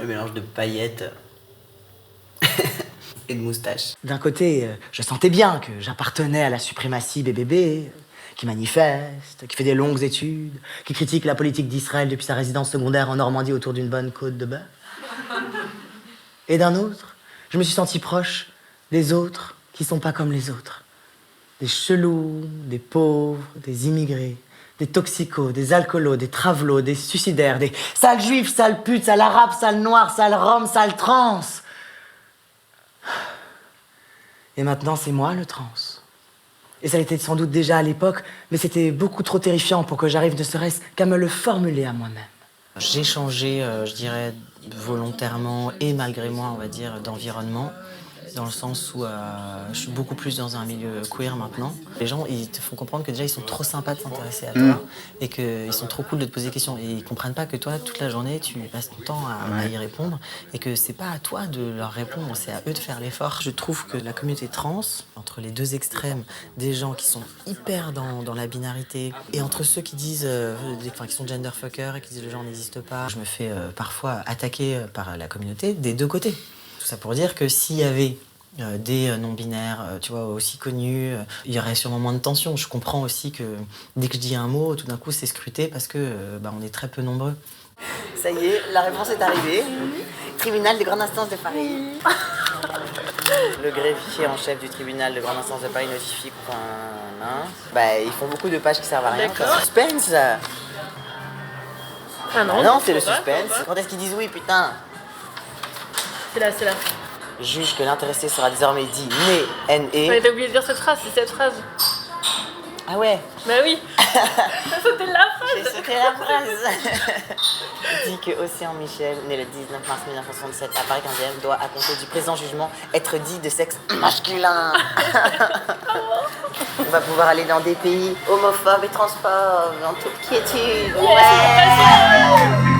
Le mélange de paillettes et de moustaches. D'un côté, je sentais bien que j'appartenais à la suprématie BBB, qui manifeste, qui fait des longues études, qui critique la politique d'Israël depuis sa résidence secondaire en Normandie autour d'une bonne côte de bœuf. Et d'un autre, je me suis senti proche des autres qui sont pas comme les autres. Des chelous, des pauvres, des immigrés, des toxicos, des alcoolos, des travelots, des suicidaires, des sales juifs, sales putes, sales arabes, sales noirs, sales roms, sales trans. Et maintenant, c'est moi le trans. Et ça l'était sans doute déjà à l'époque, mais c'était beaucoup trop terrifiant pour que j'arrive ne serait-ce qu'à me le formuler à moi-même. J'ai changé, je dirais, volontairement et malgré moi, on va dire, d'environnement. Dans le sens où je suis beaucoup plus dans un milieu queer maintenant. Les gens, ils te font comprendre que déjà, ils sont trop sympas de s'intéresser à toi et qu'ils sont trop cool de te poser des questions. Et ils comprennent pas que toi, toute la journée, tu passes ton temps à y répondre et que c'est pas à toi de leur répondre, c'est à eux de faire l'effort. Je trouve que la communauté trans, entre les deux extrêmes, des gens qui sont hyper dans la binarité et entre ceux qui disent, qui sont genderfuckers et qui disent que le genre n'existe pas, je me fais parfois attaquer par la communauté des deux côtés. Tout ça pour dire que s'il y avait des non-binaires, tu vois, aussi connus, il y aurait sûrement moins de tension. Je comprends aussi que dès que je dis un mot, tout d'un coup, c'est scruté parce que on est très peu nombreux. Ça y est, la réponse est arrivée. Tribunal de grande instance de Paris. Le greffier en chef du tribunal de grande instance de Paris notifie ils font beaucoup de pages qui servent à rien. D'accord. Suspense. Ah non, Non, c'est le pas, suspense. pas. Quand est-ce qu'ils disent oui, putain? C'est là, c'est là. Juge que l'intéressé sera désormais dit né, N-E. Ouais, t'as oublié de dire cette phrase, c'est cette phrase. Ah ouais. Bah oui. T'as sauté la J'ai phrase. sauté la phrase. Dit que Océan Michel, né le 19 mars 1967 à Paris 15e, doit, à compter du présent jugement, être dit de sexe masculin. On va pouvoir aller dans des pays homophobes et transphobes, en toute quiétude. Yes, c'est pas facile.